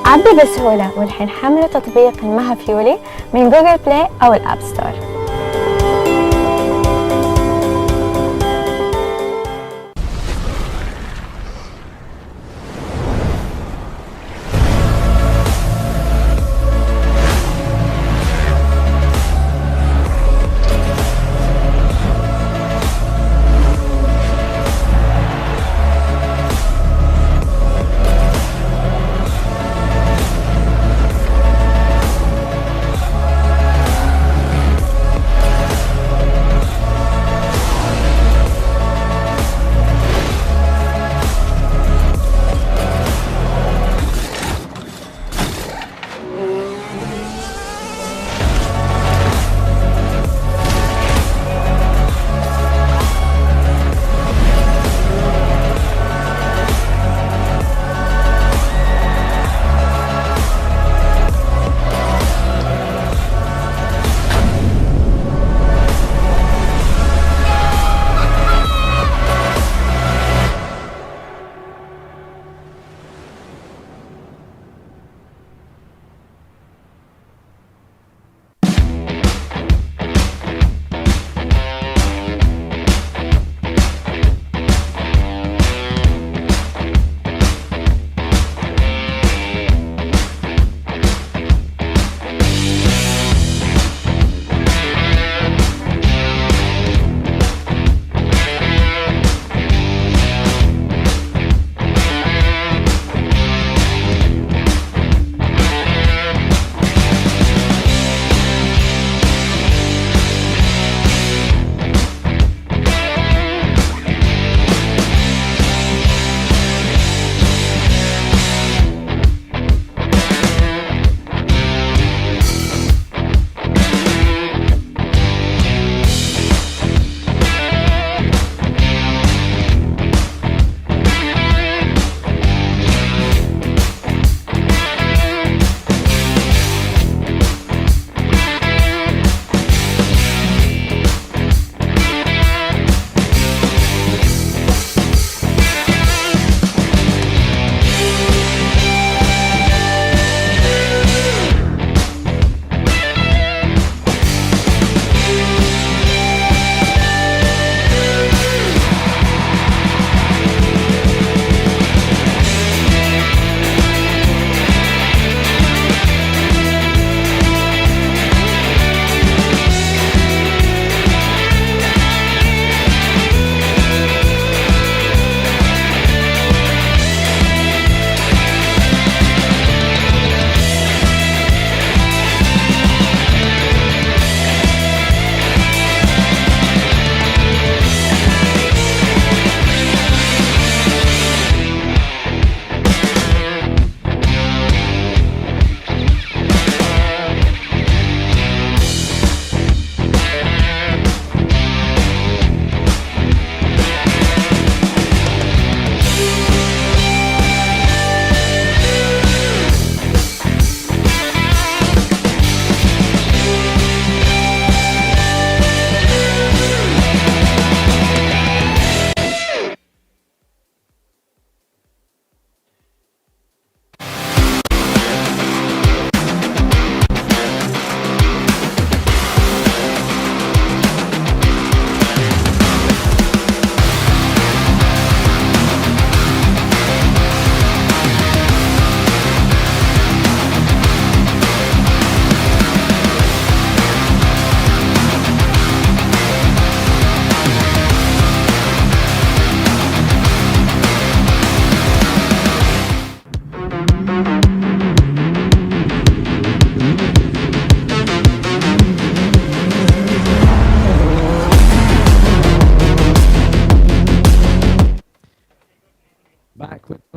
عبي بسهولة، والحين حملوا تطبيق المها فيولي من جوجل بلاي أو الأب ستور.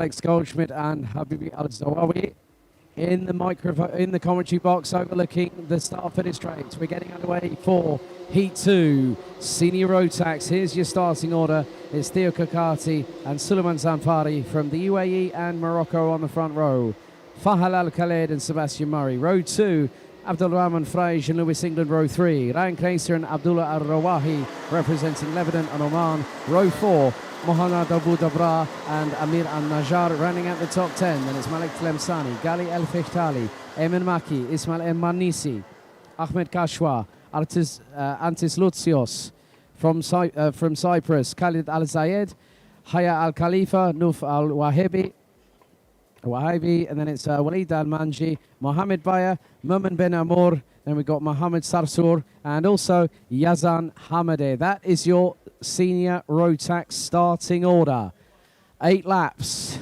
Alex Goldschmidt and Habibi Al-Zawawi in the commentary box overlooking the start finish straight. We're getting underway for Heat 2, Senior Road Tax. Here's your starting order. It's Theo Kakati and Suleiman Zanfari from the UAE and Morocco on the front row. Fahal Al-Khaled and Sebastian Murray. Row 2, Abdul Rahman Fraish and Lewis England. Row 3, Ryan Kaiser and Abdullah Al-Rawahi representing Lebanon and Oman. Row 4, Mohammad Abu Dabra and Amir Al-Najjar running at the top 10. Then it's Malik Tlemsani, Gali El-Fihtali, Emin Maki, Ismail El-Manisi, Ahmed Kashwa, Antis Lutsios from Cyprus, Khalid Al-Zayed, Haya Al-Khalifa, Nuf Al-Wahibi, and then it's Walid Al-Manji, Mohamed Baya, Mumin bin Amour, then we've got Mohamed Sarsour, and also Yazan Hamadeh. That is your senior Rotax starting order. 8 laps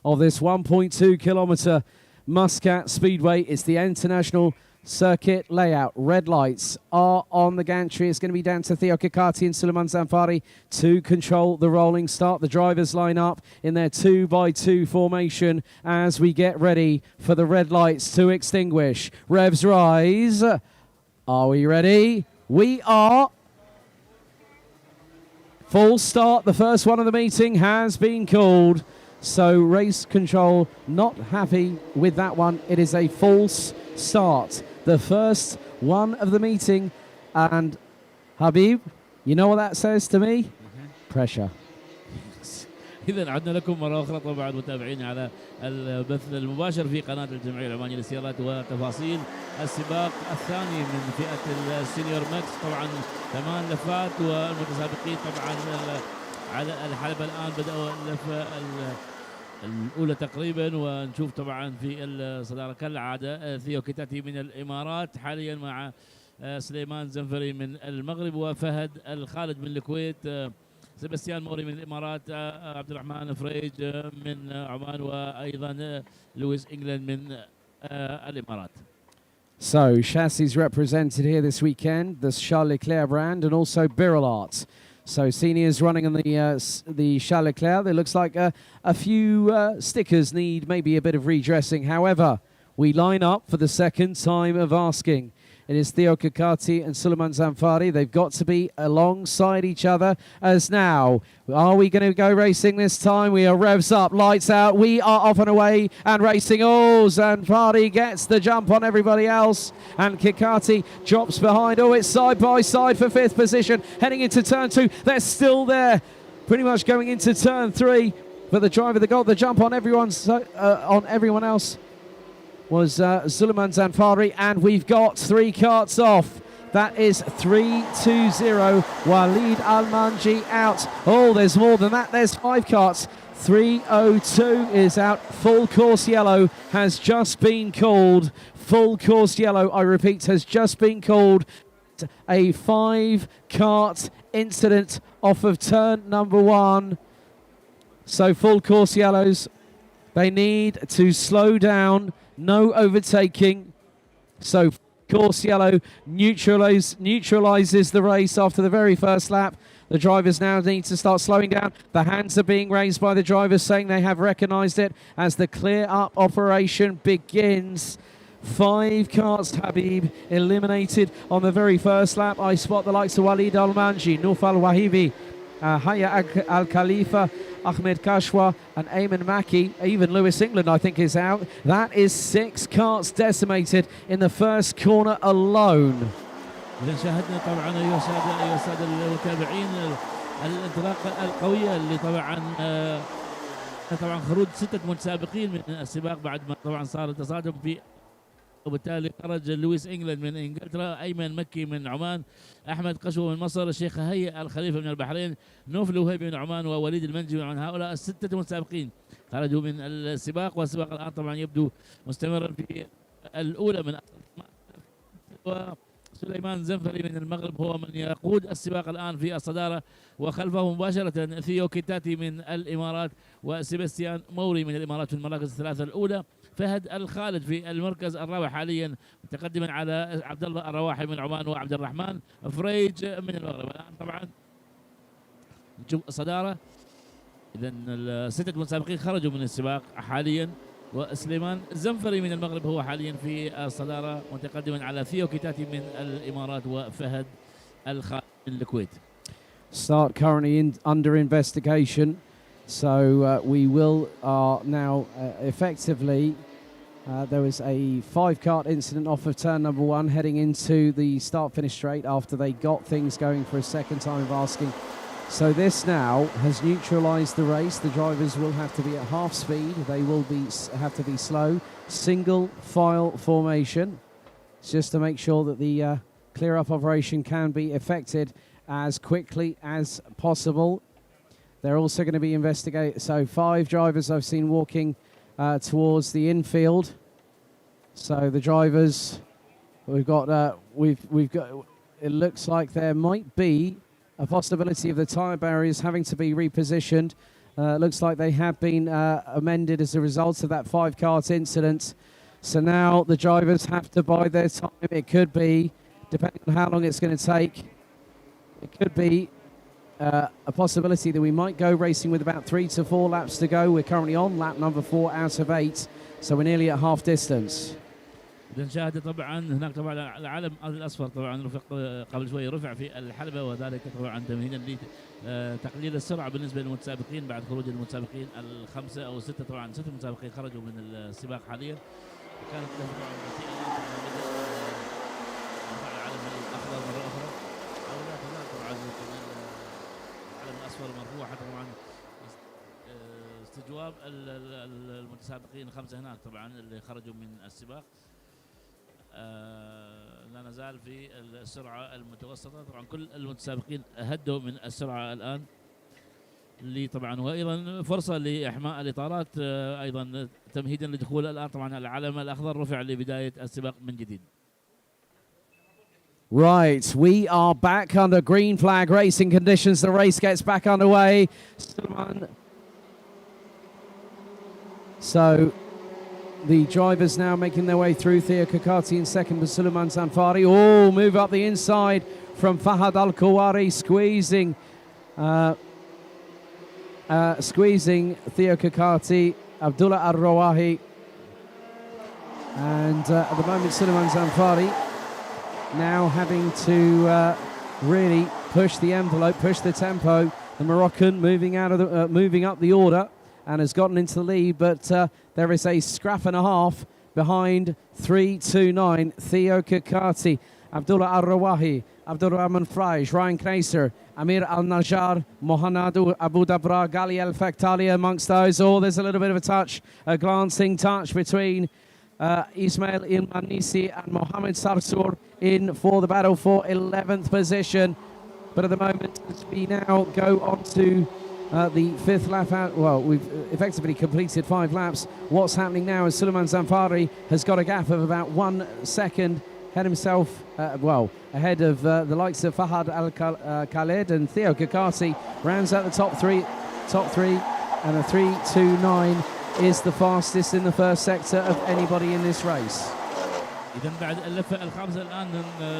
of this 1.2 kilometer Muscat Speedway. It's the international circuit layout. Red lights are on the gantry. It's going to be down to Theo Kakati and Suleiman Zanfari to control the rolling start. The drivers line up in their 2x2 formation as we get ready for the red lights to extinguish. Revs rise. Are we ready? We are. Full start. The first one of the meeting has been called. So race control not happy with that one. It is a false start. The first one of the meeting. And Habib, you know what that says to me? Pressure. إذا عدنا لكم مرة أخرى طبعا متابعينا على البث المباشر في قناة الجمعية العمانية للسيارات وتفاصيل السباق الثاني من فئة السينيور ماكس. طبعا 8 لفات والمتسابقين طبعا على الحلبة الآن بدأوا اللفة الأولى تقريبا، ونشوف طبعا في الصدارة كالعادة ثيو كيتاتي من الإمارات حاليا مع سليمان زنفري من المغرب وفهد الخالد من الكويت، سيباستيان موري من الامارات، عبد الرحمن فريج من عمان، وايضا لويس انجلاند من الامارات. So chassis represented here this weekend, the Charles Leclerc brand and also Birol Arts. So seniors running on the Charles Leclerc. It looks like a few stickers need maybe a bit of redressing. However, we line up for the second time of asking. It is Theo Kakati and Suleiman Zanfari. They've got to be alongside each other as now. Are we going to go racing this time? We are revs up, lights out. We are off and away and racing. Oh, Zanfari gets the jump on everybody else. And Kakati drops behind. Oh, it's side by side for 5th position. Heading into turn 2. They're still there. Pretty much going into turn 3. But the driver that got the jump on everyone else was Suleiman Zanfari, and we've got 3 carts off. That is 3-2-0. Walid Al-Manji out. Oh, there's more than that. There's 5 carts. 302 is out. Full course yellow has just been called. Full course yellow, I repeat, has just been called. A 5-cart incident off of turn number 1. So full course yellows, they need to slow down. No overtaking. So course yellow neutralizes the race after the very first lap. The drivers now need to start slowing down. The hands are being raised by the drivers saying they have recognized it as the clear up operation begins. 5 carts, Habib, eliminated on the very first lap. I spot the likes of Walid Al-Manji, Nuf Al-Wahibi, Haya Al-Khalifa, Ahmed Kashwa and Eamon Maki. Even Lewis England, I think, is out. That is 6 carts decimated in the first corner alone. إذا شاهدنا طبعا أيها السادة المتابعين الانطلاقة القوية اللي طبعا خروج 6 متسابقين من السباق بعد ما طبعا صار تصادم في، وبالتالي خرج لويس انجلاند من انجلترا، ايمن مكي من عمان، احمد قشوه من مصر، الشيخ هيئ الخليفه من البحرين، نوف الوهيبي من عمان، ووليد المنجي من عمان. هؤلاء ال6 متسابقين خرجوا من السباق، والسباق الان طبعا يبدو مستمرا في الاولى من سليمان زنفري من المغرب هو من يقود السباق الآن في الصدارة، وخلفه مباشرة ثيو كيتاتي من الإمارات وسيباستيان موري من الإمارات في المراكز الثلاثة الأولى. فهد الخالد في المركز الرابع حاليا متقدما على عبد الله الرواحي من عمان وعبد الرحمن فريج من المغرب. الآن طبعا نشوف الصدارة. إذا ال6 متسابقين خرجوا من السباق حاليا، وسليمان زنفري من المغرب هو حاليا في الصدارة متقدما على ثيو كيتاتي من الإمارات وفهد الخالد من الكويت. Start currently under investigation. So we will now effectively, there was a 5-kart incident off of turn number 1 heading into the start-finish straight after they got things going for a second time of asking. So this now has neutralised the race. The drivers will have to be at half speed. They will have to be slow. Single file formation. It's just to make sure that the clear-up operation can be effected as quickly as possible. They're also going to be investigated. So 5 drivers I've seen walking towards the infield. So the drivers, we've got. It looks like there might be a possibility of the tyre barriers having to be repositioned. Looks like they have been amended as a result of that 5-kart incident. So now the drivers have to bide their time. It could be, depending on how long it's going to take, it could be a possibility that we might go racing with about 3 to 4 laps to go. We're currently on lap number 4 out of 8, so we're nearly at half distance. إذا نشاهد طبعا هناك طبعا العلم الأصفر طبعا رفق قبل شوي رفع في الحلبة، وذلك طبعا تمهيدا لتقليل السرعة بالنسبة للمتسابقين بعد خروج المتسابقين ال5 أو 6. طبعا 6 متسابقين خرجوا من السباق حاليا. كانت له طبعا رفع العلم الأخضر مرة أخرى، أو لا تزال طبعا العلم الأصفر مرفوع حتى طبعا استجواب المتسابقين ال5 هناك طبعا اللي خرجوا من السباق. لا نزال في السرعة المتوسطة. طبعا كل المتسابقين هدوا من السرعة الآن، اللي طبعا وأيضا فرصة لإحماء الإطارات أيضا تمهيدا لدخول الآن طبعا العلم الأخضر رفع لبداية السباق من جديد. Right, we are back under green flag racing conditions. The race gets back underway. So the drivers now making their way through. Theo Kakati in second, but Suleiman Zanfari. Oh, move up the inside from Fahad Al-Kawari, squeezing Theo Kakati, Abdullah Al-Rawahi. And at the moment, Suleiman Zanfari now having to really push the envelope, push the tempo. The Moroccan moving up the order and has gotten into the lead, but there is a scrap and a half behind 3-2-9. Theo Kakati, Abdullah Al-Rawahi, Abdurrahman Fraish, Ryan Kneser, Amir Al-Najjar, Mohanadu Abu Dabra, Gali El-Faktali amongst those. Oh, there's a little bit of a glancing touch between Ismail Il-Manisi and Mohamed Sarsour in for the battle for 11th position. But at the moment, as we now go on to the 5th lap out, well, we've effectively completed 5 laps. What's happening now is Suleiman Zanfari has got a gap of about 1 second, ahead of the likes of Fahad Al-Khaled and Theo Kakati. Rounds out the top three, and a 3-2-9 is the fastest in the first sector of anybody in this race. إذا بعد اللفة الخامسة الآن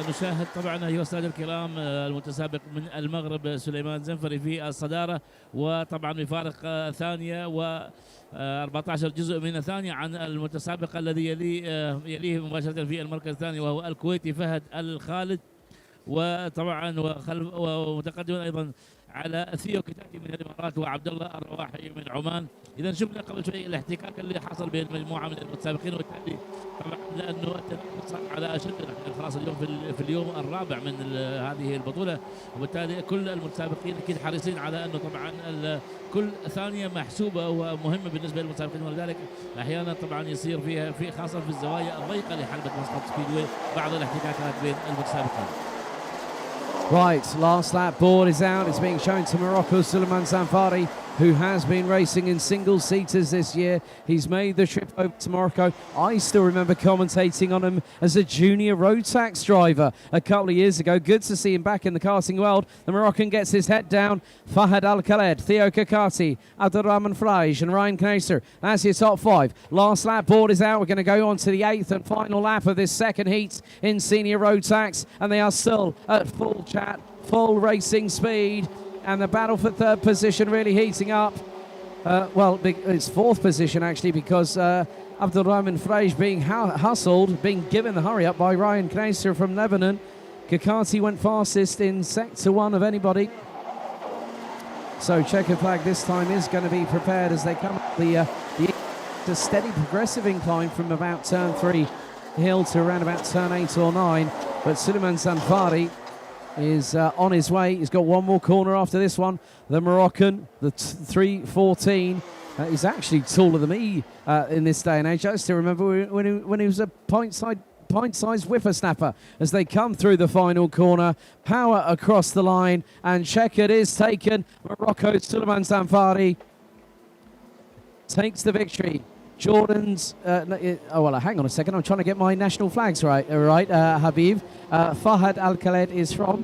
نشاهد طبعا أيها السادة الكرام المتسابق من المغرب سليمان زنفري في الصدارة، وطبعا بفارق ثانية و14 جزء من ثانية عن المتسابق الذي يليه مباشرة في المركز الثاني وهو الكويتي فهد الخالد، وطبعا ومتقدما أيضا على ثيو كتاتي من الامارات وعبد الله الرواحي من عمان. اذا شفنا قبل شوي الاحتكاك اللي حصل بين مجموعه من المتسابقين، وبالتالي طبعا لانه التنافس صار على اشد، نحن خلاص اليوم في اليوم الرابع من هذه البطوله، وبالتالي كل المتسابقين اكيد حريصين على انه طبعا كل ثانيه محسوبه ومهمه بالنسبه للمتسابقين، ولذلك احيانا طبعا يصير فيها خاصه في الزوايا الضيقه لحلبه مسقط سبيدوي بعض الاحتكاكات بين المتسابقين. Right, last lap board is out. It's being shown to Morocco, Suleiman Zanfari, who has been racing in single-seaters this year. He's made the trip over to Morocco. I still remember commentating on him as a junior road tax driver a couple of years ago. Good to see him back in the karting world. The Moroccan gets his head down. Fahad Al-Khaled, Theo Kakati, Abdurrahman Fraish and Ryan Kneser. That's your top 5. Last lap board is out. We're going to go on to the 8th and final lap of this second heat in senior road tax, and they are still at full chat, full racing speed. And the battle for 3rd position really heating up. It's 4th position actually, because Abdurrahman Fraish being hustled, being given the hurry up by Ryan Kneser from Lebanon. Kakati went fastest in sector 1 of anybody. So checkered flag this time is going to be prepared as they come up the steady progressive incline from about turn 3 hill to around about turn 8 or 9. But Suleiman Zanfari is on his way. He's got one more corner after this one. The Moroccan, the 3:14, is actually taller than me in this day and age. I still remember when he was a pint-sized whippersnapper as they come through the final corner. Power across the line, and checkered is taken. Morocco's Suleiman Zanfari takes the victory. Jordan's, hang on a second, I'm trying to get my national flags right, Habib. Fahad Al-Khaled is from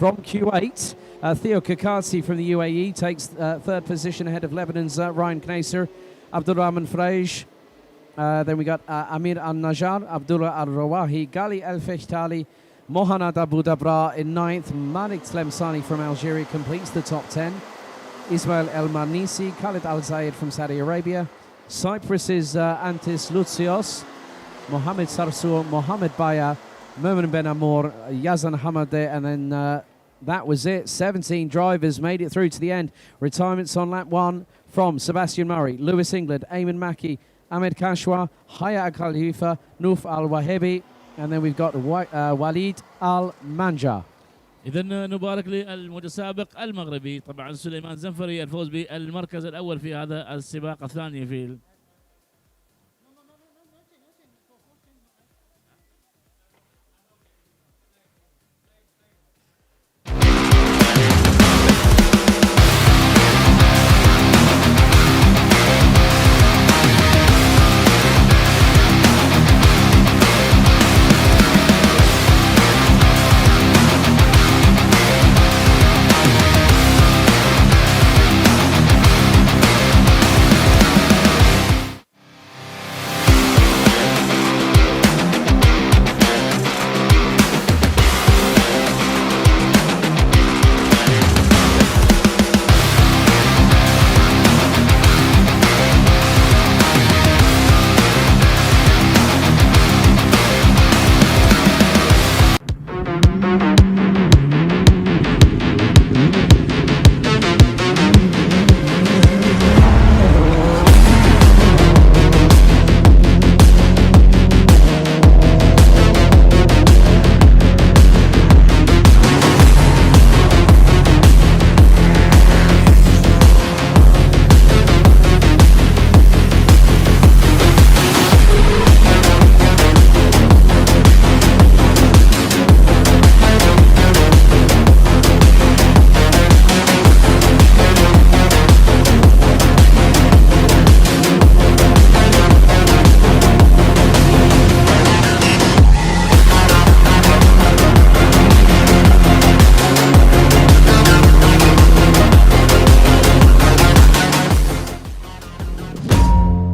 Kuwait. Theo Kakati from the UAE takes third position ahead of Lebanon's Ryan Kneser. Abdurrahman Freish. Then we got Amir Al-Najjar, Abdullah Al-Rawahi, Gali Al-Fehtali, Mohanad Abu Dabra in 9th. Malik Tlemceni from Algeria completes the top 10. Ismail El-Marnisi, Khalid Al-Zayed from Saudi Arabia. Cyprus's Antis Lutsios, Mohamed Sarsour, Mohamed Baya, Merman Ben Amour, Yazan Hamadeh, and then that was it. 17 drivers made it through to the end. Retirements on lap 1 from Sebastian Murray, Lewis England, Eamon Mackey, Ahmed Kashwa, Haya Al Khalifa, Nuf Al Wahebi, and then we've got Walid Al Manja. إذا نبارك للمتسابق المغربي طبعا سليمان زنفري الفوز بالمركز الأول في هذا السباق الثاني في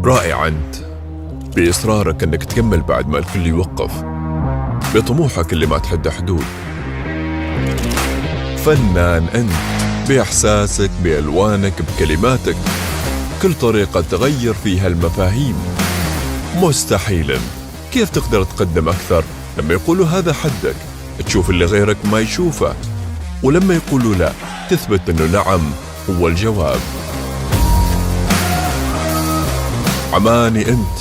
رائع أنت بإصرارك أنك تكمل بعد ما الكل يوقف، بطموحك اللي ما تحد حدود. فنان أنت بإحساسك، بألوانك، بكلماتك، كل طريقة تغير فيها المفاهيم. مستحيلاً، كيف تقدر تقدم أكثر لما يقولوا هذا حدك؟ تشوف اللي غيرك ما يشوفه، ولما يقولوا لا تثبت أنه نعم هو الجواب. عماني أنت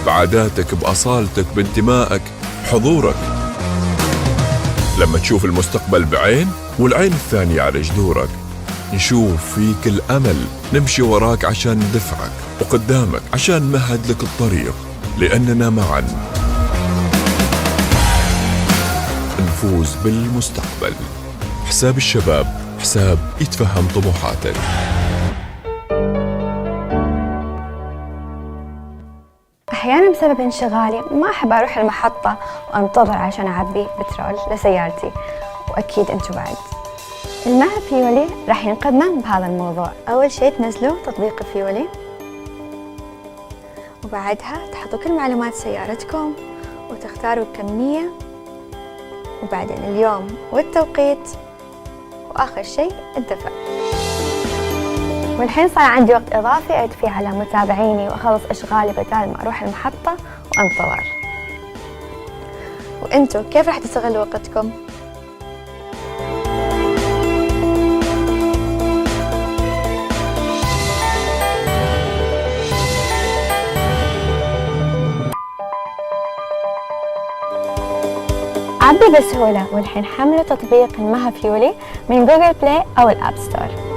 بعاداتك، بأصالتك، بانتمائك، حضورك. لما تشوف المستقبل بعين والعين الثانية على جذورك، نشوف فيك الأمل، نمشي وراك عشان ندفعك، وقدامك عشان نمهد لك الطريق، لأننا معا نفوز بالمستقبل. حساب الشباب، حساب يتفهم طموحاتك. أحيانا بسبب انشغالي ما أحب أروح المحطة وأنتظر عشان أعبي بترول لسيارتي، وأكيد أنتوا بعد. المها فيولي راح ينقذنا بهذا الموضوع. أول شيء تنزلوا تطبيق فيولي، وبعدها تحطوا كل معلومات سيارتكم وتختاروا الكمية، وبعدين اليوم والتوقيت، وآخر شيء الدفع. والحين صار عندي وقت إضافي أعد فيه على متابعيني وأخلص أشغالي بدال ما أروح المحطة وأنتظر. وأنتوا كيف راح تستغلوا وقتكم؟ عبي بسهولة، والحين حملوا تطبيق المها فيولي من جوجل بلاي أو الأب ستور.